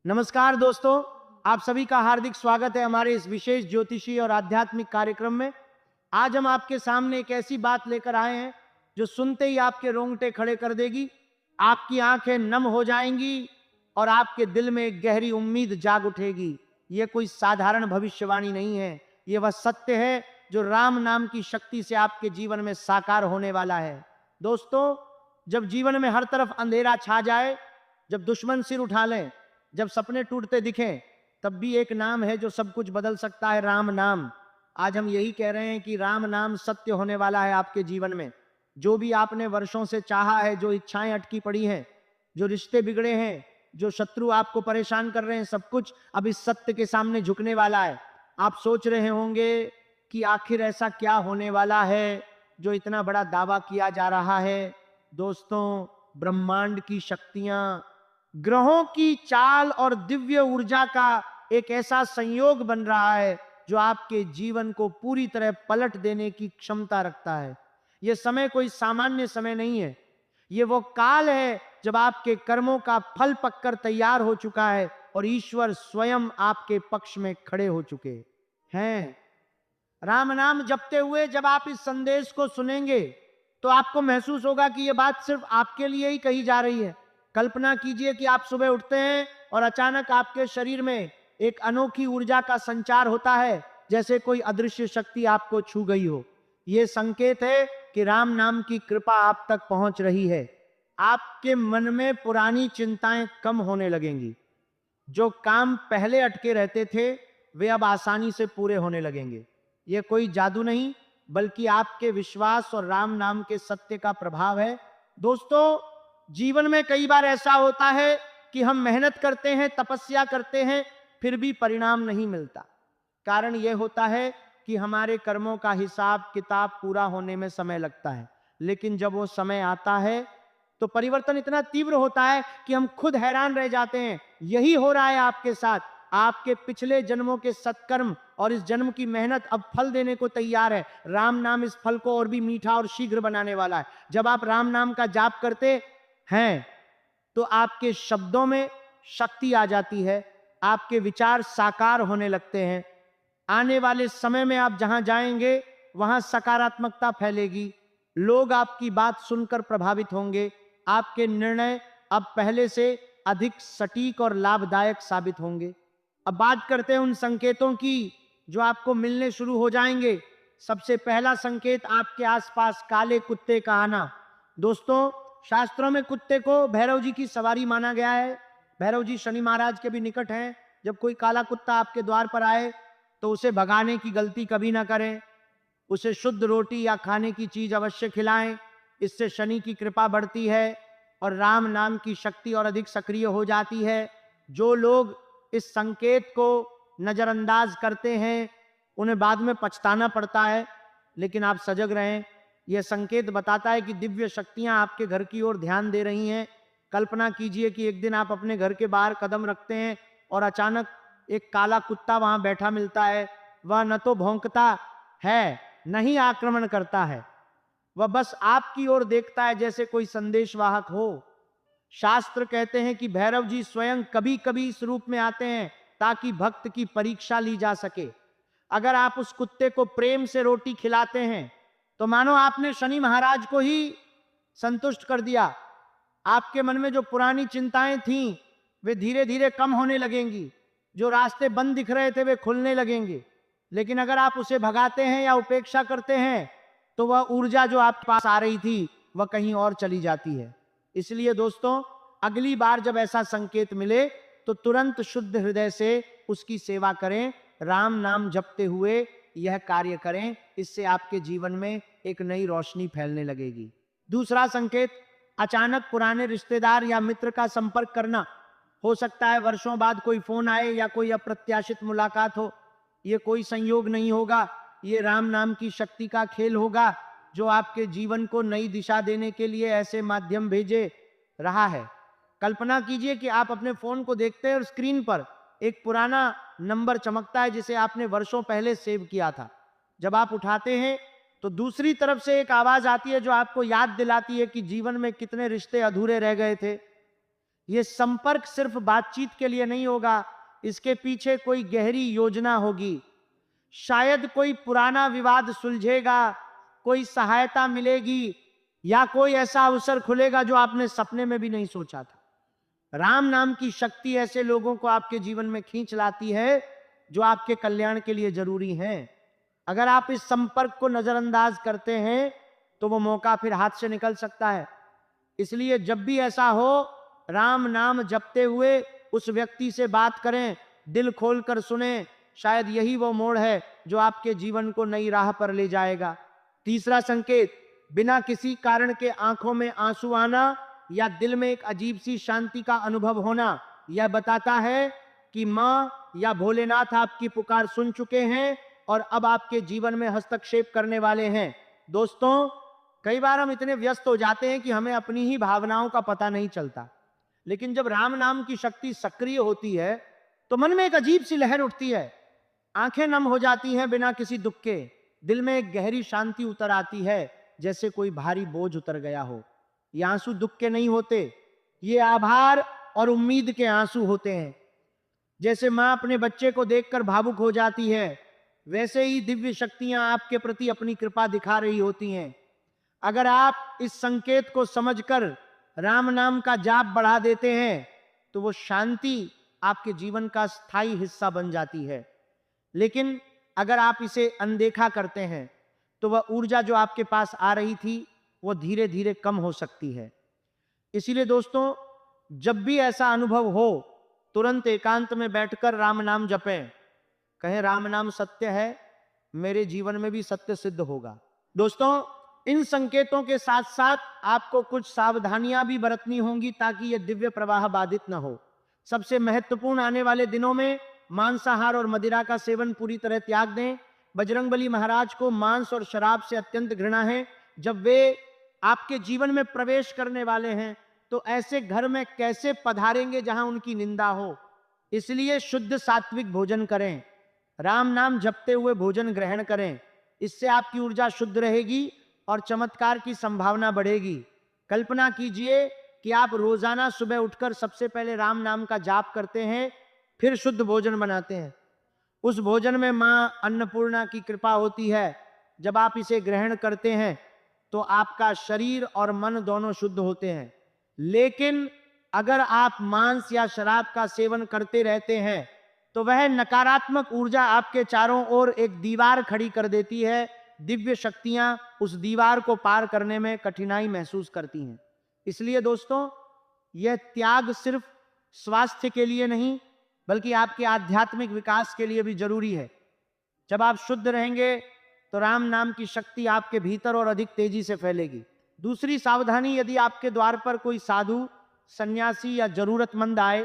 नमस्कार दोस्तों, आप सभी का हार्दिक स्वागत है हमारे इस विशेष ज्योतिषी और आध्यात्मिक कार्यक्रम में। आज हम आपके सामने एक ऐसी बात लेकर आए हैं जो सुनते ही आपके रोंगटे खड़े कर देगी, आपकी आंखें नम हो जाएंगी और आपके दिल में एक गहरी उम्मीद जाग उठेगी। ये कोई साधारण भविष्यवाणी नहीं है, ये वह सत्य है जो राम नाम की शक्ति से आपके जीवन में साकार होने वाला है। दोस्तों, जब जीवन में हर तरफ अंधेरा छा जाए, जब दुश्मन सिर उठा लें, जब सपने टूटते दिखें, तब भी एक नाम है जो सब कुछ बदल सकता है, राम नाम। आज हम यही कह रहे हैं कि राम नाम सत्य होने वाला है आपके जीवन में। जो भी आपने वर्षों से चाहा है, जो इच्छाएं अटकी पड़ी हैं, जो रिश्ते बिगड़े हैं, जो शत्रु आपको परेशान कर रहे हैं, सब कुछ अब इस सत्य के सामने झुकने वाला है। आप सोच रहे होंगे कि आखिर ऐसा क्या होने वाला है जो इतना बड़ा दावा किया जा रहा है। दोस्तों, ब्रह्मांड की शक्तियां, ग्रहों की चाल और दिव्य ऊर्जा का एक ऐसा संयोग बन रहा है जो आपके जीवन को पूरी तरह पलट देने की क्षमता रखता है। यह समय कोई सामान्य समय नहीं है, ये वो काल है जब आपके कर्मों का फल पककर तैयार हो चुका है और ईश्वर स्वयं आपके पक्ष में खड़े हो चुके हैं। राम नाम जपते हुए जब आप इस संदेश को सुनेंगे तो आपको महसूस होगा कि यह बात सिर्फ आपके लिए ही कही जा रही है। कल्पना कीजिए कि आप सुबह उठते हैं और अचानक आपके शरीर में एक अनोखी ऊर्जा का संचार होता है, जैसे कोई अदृश्य शक्ति आपको छू गई हो। यह संकेत है कि राम नाम की कृपा आप तक पहुंच रही है। आपके मन में पुरानी चिंताएं कम होने लगेंगी। जो काम पहले अटके रहते थे वे अब आसानी से पूरे होने लगेंगे। यह कोई जादू नहीं, बल्कि आपके विश्वास और राम नाम के सत्य का प्रभाव है। दोस्तों, जीवन में कई बार ऐसा होता है कि हम मेहनत करते हैं, तपस्या करते हैं, फिर भी परिणाम नहीं मिलता। कारण यह होता है कि हमारे कर्मों का हिसाब किताब पूरा होने में समय लगता है। लेकिन जब वो समय आता है तो परिवर्तन इतना तीव्र होता है कि हम खुद हैरान रह जाते हैं। यही हो रहा है आपके साथ। आपके पिछले जन्मों के सत्कर्म और इस जन्म की मेहनत अब फल देने को तैयार है। राम नाम इस फल को और भी मीठा और शीघ्र बनाने वाला है। जब आप राम नाम का जाप करते हैं तो आपके शब्दों में शक्ति आ जाती है, आपके विचार साकार होने लगते हैं। आने वाले समय में आप जहां जाएंगे वहां सकारात्मकता फैलेगी। लोग आपकी बात सुनकर प्रभावित होंगे। आपके निर्णय अब पहले से अधिक सटीक और लाभदायक साबित होंगे। अब बात करते हैं उन संकेतों की जो आपको मिलने शुरू हो जाएंगे। सबसे पहला संकेत, आपके आसपास काले कुत्ते का आना। दोस्तों, शास्त्रों में कुत्ते को भैरव जी की सवारी माना गया है। भैरव जी शनि महाराज के भी निकट हैं। जब कोई काला कुत्ता आपके द्वार पर आए तो उसे भगाने की गलती कभी ना करें। उसे शुद्ध रोटी या खाने की चीज अवश्य खिलाएं। इससे शनि की कृपा बढ़ती है और राम नाम की शक्ति और अधिक सक्रिय हो जाती है। जो लोग इस संकेत को नजरअंदाज करते हैं उन्हें बाद में पछताना पड़ता है, लेकिन आप सजग रहें। यह संकेत बताता है कि दिव्य शक्तियां आपके घर की ओर ध्यान दे रही हैं। कल्पना कीजिए कि एक दिन आप अपने घर के बाहर कदम रखते हैं और अचानक एक काला कुत्ता वहां बैठा मिलता है। वह न तो भौंकता है, न ही आक्रमण करता है। वह बस आपकी ओर देखता है जैसे कोई संदेशवाहक हो। शास्त्र कहते हैं कि भैरव जी स्वयं कभी कभी इस रूप में आते हैं ताकि भक्त की परीक्षा ली जा सके। अगर आप उस कुत्ते को प्रेम से रोटी खिलाते हैं तो मानो आपने शनि महाराज को ही संतुष्ट कर दिया। आपके मन में जो पुरानी चिंताएं थीं वे धीरे धीरे कम होने लगेंगी। जो रास्ते बंद दिख रहे थे वे खुलने लगेंगे। लेकिन अगर आप उसे भगाते हैं या उपेक्षा करते हैं तो वह ऊर्जा जो आपके पास आ रही थी वह कहीं और चली जाती है। इसलिए दोस्तों, अगली बार जब ऐसा संकेत मिले तो तुरंत शुद्ध हृदय से उसकी सेवा करें। राम नाम जपते हुए यह कार्य करें। इससे आपके जीवन में एक नई रोशनी फैलने लगेगी। दूसरा संकेत, अचानक पुराने रिश्तेदार या मित्र का संपर्क करना। हो सकता है वर्षों बाद कोई फोन आए या कोई अप्रत्याशित मुलाकात हो। यह कोई संयोग नहीं होगा, ये राम नाम की शक्ति का खेल होगा जो आपके जीवन को नई दिशा देने के लिए ऐसे माध्यम भेजे रहा है। कल्पना कीजिए कि आप अपने फोन को देखते हैं और स्क्रीन पर एक पुराना नंबर चमकता है जिसे आपने वर्षों पहले सेव किया था। जब आप उठाते हैं तो दूसरी तरफ से एक आवाज आती है जो आपको याद दिलाती है कि जीवन में कितने रिश्ते अधूरे रह गए थे। ये संपर्क सिर्फ बातचीत के लिए नहीं होगा, इसके पीछे कोई गहरी योजना होगी। शायद कोई पुराना विवाद सुलझेगा, कोई सहायता मिलेगी, या कोई ऐसा अवसर खुलेगा जो आपने सपने में भी नहीं सोचा था। राम नाम की शक्ति ऐसे लोगों को आपके जीवन में खींच लाती है जो आपके कल्याण के लिए जरूरी हैं। अगर आप इस संपर्क को नजरअंदाज करते हैं तो वो मौका फिर हाथ से निकल सकता है। इसलिए जब भी ऐसा हो, राम नाम जपते हुए उस व्यक्ति से बात करें, दिल खोलकर सुने। शायद यही वो मोड़ है जो आपके जीवन को नई राह पर ले जाएगा। तीसरा संकेत, बिना किसी कारण के आंखों में आंसू आना या दिल में एक अजीब सी शांति का अनुभव होना, यह बताता है कि मां या भोलेनाथ आपकी पुकार सुन चुके हैं और अब आपके जीवन में हस्तक्षेप करने वाले हैं। दोस्तों, कई बार हम इतने व्यस्त हो जाते हैं कि हमें अपनी ही भावनाओं का पता नहीं चलता, लेकिन जब राम नाम की शक्ति सक्रिय होती है तो मन में एक अजीब सी लहर उठती है, आंखें नम हो जाती हैं बिना किसी दुख के, दिल में एक गहरी शांति उतर आती है, जैसे कोई भारी बोझ उतर गया हो। ये आंसू दुख के नहीं होते, ये आभार और उम्मीद के आंसू होते हैं। जैसे मां अपने बच्चे को देखकर भावुक हो जाती है, वैसे ही दिव्य शक्तियां आपके प्रति अपनी कृपा दिखा रही होती हैं। अगर आप इस संकेत को समझकर राम नाम का जाप बढ़ा देते हैं तो वो शांति आपके जीवन का स्थायी हिस्सा बन जाती है। लेकिन अगर आप इसे अनदेखा करते हैं तो वह ऊर्जा जो आपके पास आ रही थी वो धीरे धीरे कम हो सकती है। इसीलिए दोस्तों, जब भी ऐसा अनुभव हो, तुरंत एकांत में बैठकर राम नाम जपें। कहें, राम नाम सत्य है, मेरे जीवन में भी सत्य सिद्ध होगा। दोस्तों, इन संकेतों के साथ साथ आपको कुछ सावधानियां भी बरतनी होंगी ताकि यह दिव्य प्रवाह बाधित न हो। सबसे महत्वपूर्ण, आने वाले दिनों में मांसाहार और मदिरा का सेवन पूरी तरह त्याग दें। बजरंगबली महाराज को मांस और शराब से अत्यंत घृणा है। जब वे आपके जीवन में प्रवेश करने वाले हैं तो ऐसे घर में कैसे पधारेंगे जहां उनकी निंदा हो। इसलिए शुद्ध सात्विक भोजन करें, राम नाम जपते हुए भोजन ग्रहण करें। इससे आपकी ऊर्जा शुद्ध रहेगी और चमत्कार की संभावना बढ़ेगी। कल्पना कीजिए कि आप रोजाना सुबह उठकर सबसे पहले राम नाम का जाप करते हैं, फिर शुद्ध भोजन बनाते हैं। उस भोजन में मां अन्नपूर्णा की कृपा होती है। जब आप इसे ग्रहण करते हैं तो आपका शरीर और मन दोनों शुद्ध होते हैं। लेकिन अगर आप मांस या शराब का सेवन करते रहते हैं तो वह नकारात्मक ऊर्जा आपके चारों ओर एक दीवार खड़ी कर देती है। दिव्य शक्तियां उस दीवार को पार करने में कठिनाई महसूस करती हैं। इसलिए दोस्तों, यह त्याग सिर्फ स्वास्थ्य के लिए नहीं बल्कि आपके आध्यात्मिक विकास के लिए भी जरूरी है। जब आप शुद्ध रहेंगे तो राम नाम की शक्ति आपके भीतर और अधिक तेजी से फैलेगी। दूसरी सावधानी, यदि आपके द्वार पर कोई साधु, सन्यासी या जरूरतमंद आए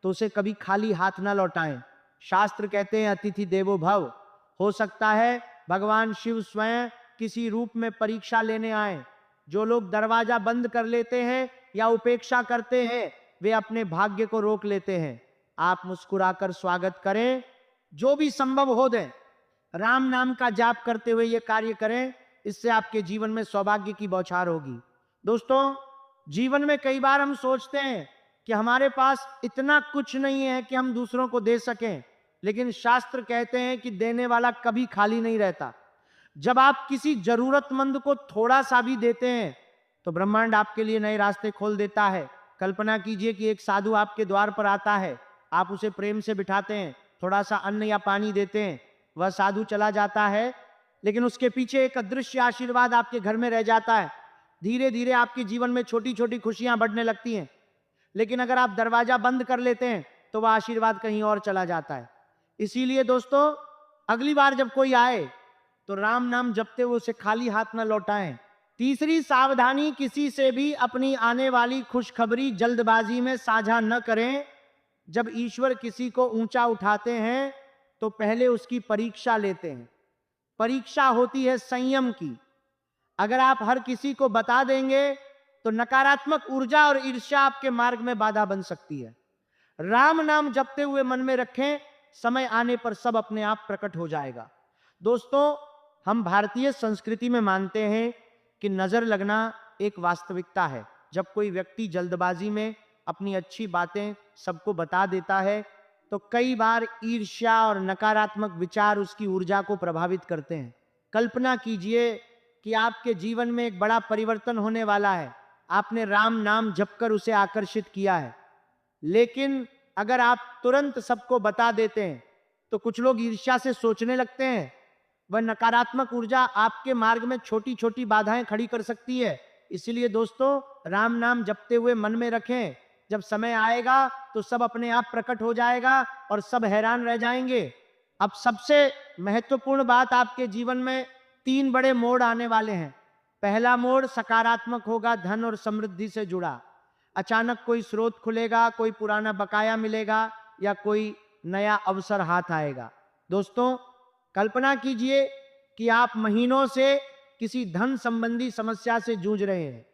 तो उसे कभी खाली हाथ ना लौटाएं। शास्त्र कहते हैं, अतिथि देवो भव। हो सकता है भगवान शिव स्वयं किसी रूप में परीक्षा लेने आए। जो लोग दरवाजा बंद कर लेते हैं या उपेक्षा करते हैं वे अपने भाग्य को रोक लेते हैं। आप मुस्कुराकर स्वागत करें, जो भी संभव हो दें। राम नाम का जाप करते हुए ये कार्य करें, इससे आपके जीवन में सौभाग्य की बौछार होगी। दोस्तों, जीवन में कई बार हम सोचते हैं कि हमारे पास इतना कुछ नहीं है कि हम दूसरों को दे सकें, लेकिन शास्त्र कहते हैं कि देने वाला कभी खाली नहीं रहता। जब आप किसी जरूरतमंद को थोड़ा सा भी देते हैं तो ब्रह्मांड आपके लिए नए रास्ते खोल देता है। कल्पना कीजिए कि एक साधु आपके द्वार पर आता है, आप उसे प्रेम से बिठाते हैं, थोड़ा सा अन्न या पानी देते हैं, वह साधु चला जाता है, लेकिन उसके पीछे एक अदृश्य आशीर्वाद आपके घर में रह जाता है। धीरे धीरे आपके जीवन में छोटी छोटी खुशियां बढ़ने लगती हैं। लेकिन अगर आप दरवाजा बंद कर लेते हैं तो वह आशीर्वाद कहीं और चला जाता है। इसीलिए दोस्तों, अगली बार जब कोई आए तो राम नाम जपते हुए उसे खाली हाथ न लौटाएं। तीसरी सावधानी, किसी से भी अपनी आने वाली खुशखबरी जल्दबाजी में साझा न करें। जब ईश्वर किसी को ऊंचा उठाते हैं तो पहले उसकी परीक्षा लेते हैं। परीक्षा होती है संयम की। अगर आप हर किसी को बता देंगे तो नकारात्मक ऊर्जा और ईर्ष्या आपके मार्ग में बाधा बन सकती है। राम नाम जपते हुए मन में रखें, समय आने पर सब अपने आप प्रकट हो जाएगा। दोस्तों, हम भारतीय संस्कृति में मानते हैं कि नजर लगना एक वास्तविकता है। जब कोई व्यक्ति जल्दबाजी में अपनी अच्छी बातें सबको बता देता है, तो कई बार ईर्ष्या और नकारात्मक विचार उसकी ऊर्जा को प्रभावित करते हैं। कल्पना कीजिए कि आपके जीवन में एक बड़ा परिवर्तन होने वाला है, आपने राम नाम जपकर उसे आकर्षित किया है, लेकिन अगर आप तुरंत सबको बता देते हैं तो कुछ लोग ईर्ष्या से सोचने लगते हैं। वह नकारात्मक ऊर्जा आपके मार्ग में छोटी छोटी बाधाएं खड़ी कर सकती है। इसलिए दोस्तों, राम नाम जपते हुए मन में रखें, जब समय आएगा तो सब अपने आप प्रकट हो जाएगा और सब हैरान रह जाएंगे। अब सबसे महत्वपूर्ण बात, आपके जीवन में 3 बड़े मोड़ आने वाले हैं। पहला मोड़ सकारात्मक होगा, धन और समृद्धि से जुड़ा। अचानक कोई स्रोत खुलेगा, कोई पुराना बकाया मिलेगा या कोई नया अवसर हाथ आएगा। दोस्तों, कल्पना कीजिए कि आप महीनों से किसी धन संबंधी समस्या से जूझ रहे हैं।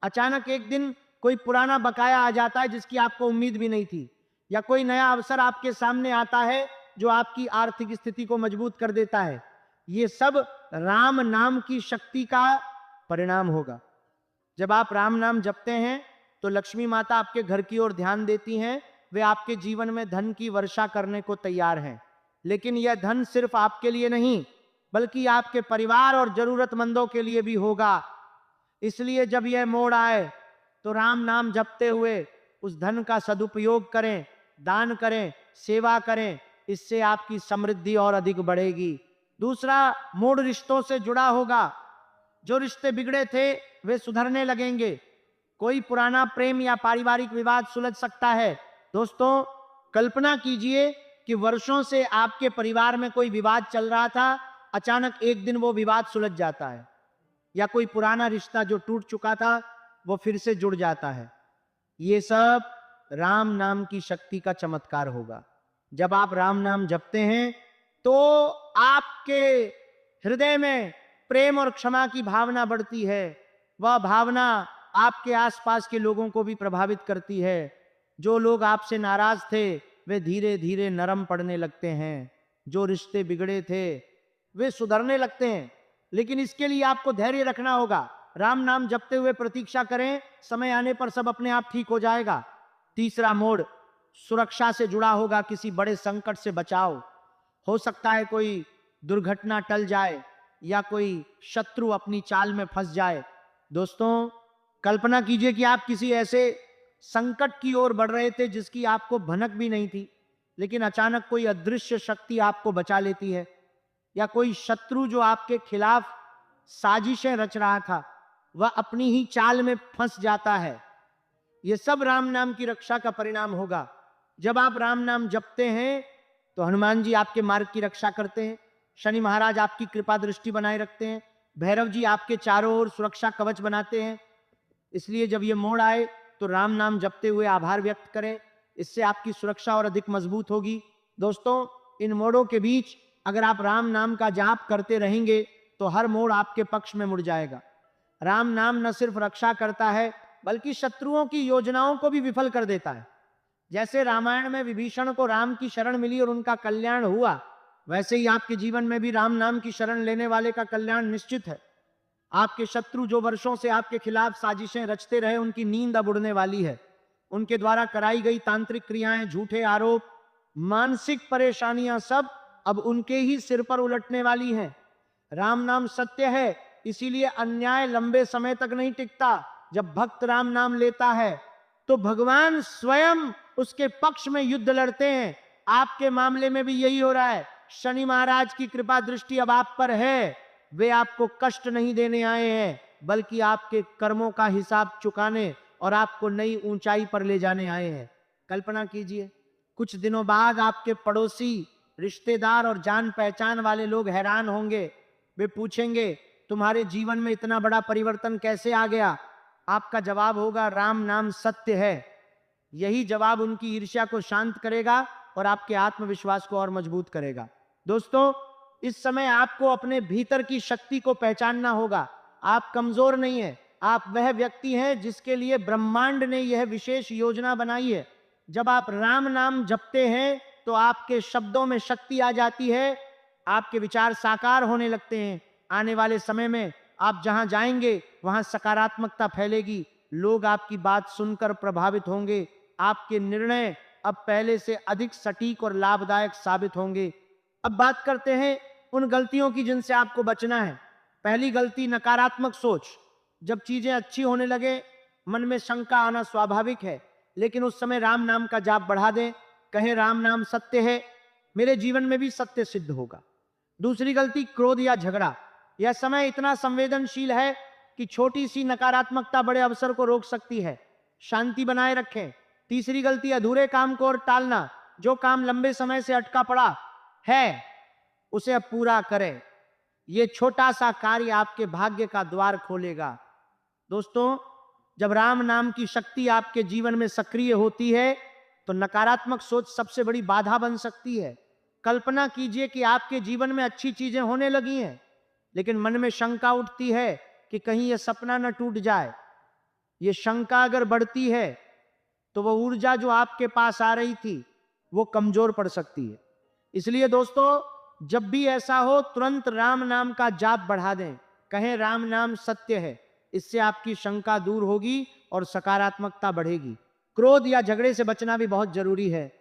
अचानक एक दिन कोई पुराना बकाया आ जाता है जिसकी आपको उम्मीद भी नहीं थी, या कोई नया अवसर आपके सामने आता है जो आपकी आर्थिक स्थिति को मजबूत कर देता है। ये सब राम नाम की शक्ति का परिणाम होगा। जब आप राम नाम जपते हैं तो लक्ष्मी माता आपके घर की ओर ध्यान देती हैं। वे आपके जीवन में धन की वर्षा करने को तैयार हैं। लेकिन यह धन सिर्फ आपके लिए नहीं, बल्कि आपके परिवार और जरूरतमंदों के लिए भी होगा। इसलिए जब यह मोड़ आए तो राम नाम जपते हुए उस धन का सदुपयोग करें, दान करें, सेवा करें। इससे आपकी समृद्धि और अधिक बढ़ेगी। दूसरा मोड़ रिश्तों से जुड़ा होगा। जो रिश्ते बिगड़े थे वे सुधरने लगेंगे। कोई पुराना प्रेम या पारिवारिक विवाद सुलझ सकता है। दोस्तों, कल्पना कीजिए कि वर्षों से आपके परिवार में कोई विवाद चल रहा था, अचानक एक दिन वो विवाद सुलझ जाता है, या कोई पुराना रिश्ता जो टूट चुका था वो फिर से जुड़ जाता है। ये सब राम नाम की शक्ति का चमत्कार होगा। जब आप राम नाम जपते हैं तो आपके हृदय में प्रेम और क्षमा की भावना बढ़ती है। वह भावना आपके आसपास के लोगों को भी प्रभावित करती है। जो लोग आपसे नाराज थे वे धीरे धीरे नरम पड़ने लगते हैं। जो रिश्ते बिगड़े थे वे सुधरने लगते हैं। लेकिन इसके लिए आपको धैर्य रखना होगा। राम नाम जपते हुए प्रतीक्षा करें, समय आने पर सब अपने आप ठीक हो जाएगा। तीसरा मोड़ सुरक्षा से जुड़ा होगा। किसी बड़े संकट से बचाव। हो सकता है कोई दुर्घटना टल जाए या कोई शत्रु अपनी चाल में फंस जाए। दोस्तों, कल्पना कीजिए कि आप किसी ऐसे संकट की ओर बढ़ रहे थे जिसकी आपको भनक भी नहीं थी, लेकिन अचानक कोई अदृश्य शक्ति आपको बचा लेती है, या कोई शत्रु जो आपके खिलाफ साजिशें रच रहा था वह अपनी ही चाल में फंस जाता है। यह सब राम नाम की रक्षा का परिणाम होगा। जब आप राम नाम जपते हैं तो हनुमान जी आपके मार्ग की रक्षा करते हैं, शनि महाराज आपकी कृपा दृष्टि बनाए रखते हैं, भैरव जी आपके चारों ओर सुरक्षा कवच बनाते हैं। इसलिए जब ये मोड़ आए तो राम नाम जपते हुए आभार व्यक्त करें। इससे आपकी सुरक्षा और अधिक मजबूत होगी। दोस्तों, इन मोड़ों के बीच अगर आप राम नाम का जाप करते रहेंगे तो हर मोड़ आपके पक्ष में मुड़ जाएगा। राम नाम न सिर्फ रक्षा करता है बल्कि शत्रुओं की योजनाओं को भी विफल कर देता है। जैसे रामायण में विभीषण को राम की शरण मिली और उनका कल्याण हुआ, वैसे ही आपके जीवन में भी राम नाम की शरण लेने वाले का कल्याण निश्चित है। आपके शत्रु जो वर्षों से आपके खिलाफ साजिशें रचते रहे, उनकी नींद अब उड़ने वाली है। उनके द्वारा कराई गई तांत्रिक क्रियाएं, झूठे आरोप, मानसिक परेशानियां सब अब उनके ही सिर पर उलटने वाली हैं। राम नाम सत्य है, इसीलिए अन्याय लंबे समय तक नहीं टिकता। जब भक्त राम नाम लेता है तो भगवान स्वयं उसके पक्ष में युद्ध लड़ते हैं। आपके मामले में भी यही हो रहा है। शनि महाराज की कृपा दृष्टि अब आप पर है। वे आपको कष्ट नहीं देने आए हैं, बल्कि आपके कर्मों का हिसाब चुकाने और आपको नई ऊंचाई पर ले जाने आए हैं। कल्पना कीजिए, कुछ दिनों बाद आपके पड़ोसी, रिश्तेदार और जान पहचान वाले लोग हैरान होंगे। वे पूछेंगे, तुम्हारे जीवन में इतना बड़ा परिवर्तन कैसे आ गया? आपका जवाब होगा, राम नाम सत्य है। यही जवाब उनकी ईर्ष्या को शांत करेगा और आपके आत्मविश्वास को और मजबूत करेगा। दोस्तों, इस समय आपको अपने भीतर की शक्ति को पहचानना होगा। आप कमजोर नहीं हैं, आप वह व्यक्ति हैं जिसके लिए ब्रह्मांड ने यह विशेष योजना बनाई है। जब आप राम नाम जपते हैं तो आपके शब्दों में शक्ति आ जाती है, आपके विचार साकार होने लगते हैं। आने वाले समय में आप जहां जाएंगे वहां सकारात्मकता फैलेगी। लोग आपकी बात सुनकर प्रभावित होंगे आपके निर्णय अब पहले से अधिक सटीक और लाभदायक साबित होंगे। अब बात करते हैं उन गलतियों की जिनसे आपको बचना है। पहली गलती, नकारात्मक सोच। जब चीजें अच्छी होने लगे, मन में शंका आना स्वाभाविक है, लेकिन उस समय राम नाम का जाप बढ़ा दें। कहें, राम नाम सत्य है, मेरे जीवन में भी सत्य सिद्ध होगा। दूसरी गलती, क्रोध या झगड़ा। यह समय इतना संवेदनशील है कि छोटी सी नकारात्मकता बड़े अवसर को रोक सकती है। शांति बनाए रखें। तीसरी गलती, अधूरे काम को और टालना। जो काम लंबे समय से अटका पड़ा है, उसे अब पूरा करें। यह छोटा सा कार्य आपके भाग्य का द्वार खोलेगा। दोस्तों, जब राम नाम की शक्ति आपके जीवन में सक्रिय होती है, तो नकारात्मक सोच सबसे बड़ी बाधा बन सकती है। कल्पना कीजिए कि आपके जीवन में अच्छी चीजें होने लगी हैं, लेकिन मन में शंका उठती है कि कहीं यह सपना न टूट जाए। यह शंका अगर बढ़ती है, तो वह ऊर्जा जो आपके पास आ रही थी, वो कमजोर पड़ सकती है। इसलिए दोस्तों, जब भी ऐसा हो, तुरंत राम नाम का जाप बढ़ा दें। कहें, राम नाम सत्य है। इससे आपकी शंका दूर होगी और सकारात्मकता बढ़ेगी। क्रोध या झगड़े से बचना भी बहुत जरूरी है।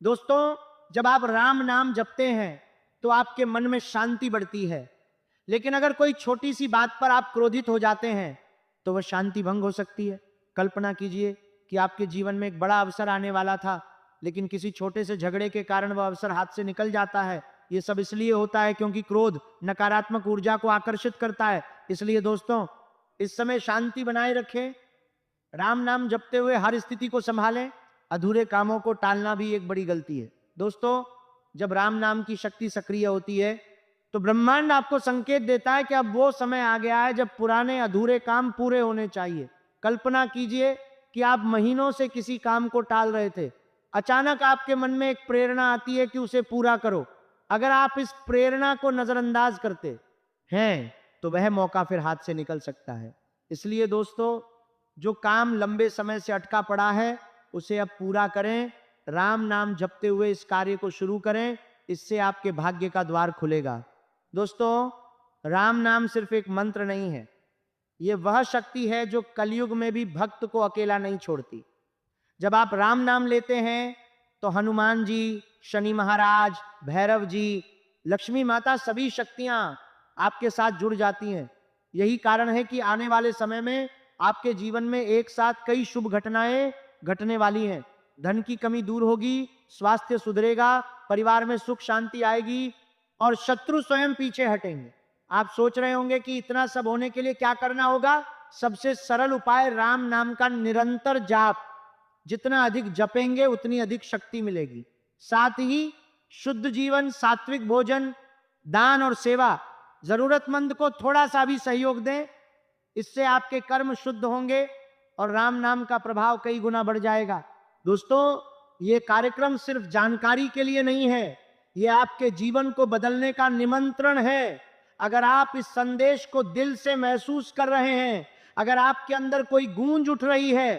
दोस्तों, जब आप राम नाम जपते हैं, तो आपके मन में शांति बढ़ती है। लेकिन अगर कोई छोटी सी बात पर आप क्रोधित हो जाते हैं, तो वह शांति भंग हो सकती है। कल्पना कीजिए कि आपके जीवन में एक बड़ा अवसर आने वाला था, लेकिन किसी छोटे से झगड़े के कारण वह अवसर हाथ से निकल जाता है। यह सब इसलिए होता है क्योंकि क्रोध नकारात्मक ऊर्जा को आकर्षित करता है। इसलिए दोस्तों, इस समय शांति बनाए रखें, राम नाम जपते हुए हर स्थिति को संभालें। अधूरे कामों को टालना भी एक बड़ी गलती है। दोस्तों, जब राम नाम की शक्ति सक्रिय होती है, तो ब्रह्मांड आपको संकेत देता है कि अब वो समय आ गया है जब पुराने अधूरे काम पूरे होने चाहिए। कल्पना कीजिए कि आप महीनों से किसी काम को टाल रहे थे। अचानक आपके मन में एक प्रेरणा आती है कि उसे पूरा करो। अगर आप इस प्रेरणा को नजरअंदाज करते हैं, तो वह मौका फिर हाथ से निकल सकता है। इसलिए दोस्तों, जो काम लंबे समय से अटका पड़ा है, उसे अब पूरा करें। राम नाम जपते हुए इस कार्य को शुरू करें। इससे आपके भाग्य का द्वार खुलेगा। दोस्तों, राम नाम सिर्फ एक मंत्र नहीं है, यह वह शक्ति है जो कलयुग में भी भक्त को अकेला नहीं छोड़ती। जब आप राम नाम लेते हैं, तो हनुमान जी, शनि महाराज, भैरव जी, लक्ष्मी माता, सभी शक्तियां आपके साथ जुड़ जाती हैं। यही कारण है कि आने वाले समय में आपके जीवन में एक साथ कई शुभ घटनाएं घटने वाली हैं। धन की कमी दूर होगी, स्वास्थ्य सुधरेगा, परिवार में सुख शांति आएगी और शत्रु स्वयं पीछे हटेंगे। आप सोच रहे होंगे कि इतना सब होने के लिए क्या करना होगा? सबसे सरल उपाय, राम नाम का निरंतर जाप। जितना अधिक जपेंगे, उतनी अधिक शक्ति मिलेगी। साथ ही शुद्ध जीवन, सात्विक भोजन, दान और सेवा। जरूरतमंद को थोड़ा सा भी सहयोग दें, इससे आपके कर्म शुद्ध होंगे और राम नाम का प्रभाव कई गुना बढ़ जाएगा। दोस्तों, ये कार्यक्रम सिर्फ जानकारी के लिए नहीं है, ये आपके जीवन को बदलने का निमंत्रण है। अगर आप इस संदेश को दिल से महसूस कर रहे हैं, अगर आपके अंदर कोई गूंज उठ रही है,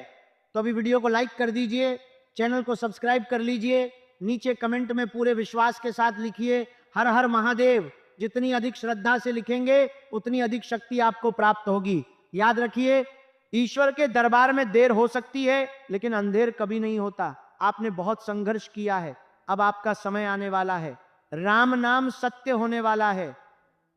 तो अभी वीडियो को लाइक कर दीजिए, चैनल को सब्सक्राइब कर लीजिए। नीचे कमेंट में पूरे विश्वास के साथ लिखिए, हर हर महादेव। जितनी अधिक श्रद्धा से लिखेंगे, उतनी अधिक शक्ति आपको प्राप्त होगी। याद रखिए, ईश्वर के दरबार में देर हो सकती है, लेकिन अंधेर कभी नहीं होता। आपने बहुत संघर्ष किया है, अब आपका समय आने वाला है। राम नाम सत्य होने वाला है,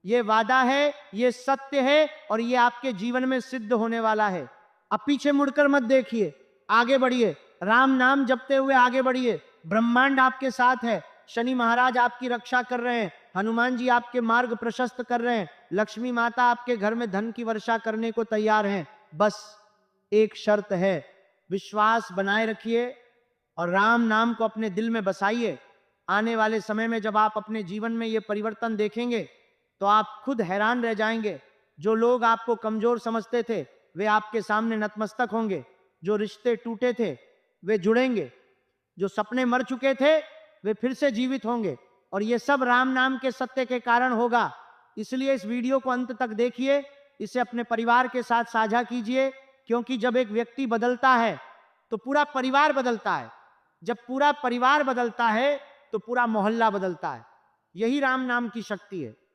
ये वादा है, ये सत्य है और ये आपके जीवन में सिद्ध होने वाला है। अब पीछे मुड़कर मत देखिए, आगे बढ़िए। राम नाम जपते हुए आगे बढ़िए। ब्रह्मांड आपके साथ है, शनि महाराज आपकी रक्षा कर रहे हैं, हनुमान जी आपके मार्ग प्रशस्त कर रहे हैं, लक्ष्मी माता आपके घर में धन की वर्षा करने को तैयार हैं। बस एक शर्त है, विश्वास बनाए रखिए और राम नाम को अपने दिल में बसाइए। आने वाले समय में जब आप अपने जीवन में ये परिवर्तन देखेंगे, तो आप खुद हैरान रह जाएंगे। जो लोग आपको कमजोर समझते थे, वे आपके सामने नतमस्तक होंगे। जो रिश्ते टूटे थे, वे जुड़ेंगे। जो सपने मर चुके थे, वे फिर से जीवित होंगे। और ये सब राम नाम के सत्य के कारण होगा। इसलिए इस वीडियो को अंत तक देखिए, इसे अपने परिवार के साथ साझा कीजिए, क्योंकि जब एक व्यक्ति बदलता है, तो पूरा परिवार बदलता है। जब पूरा परिवार बदलता है, तो पूरा मोहल्ला बदलता है। यही राम नाम की शक्ति है।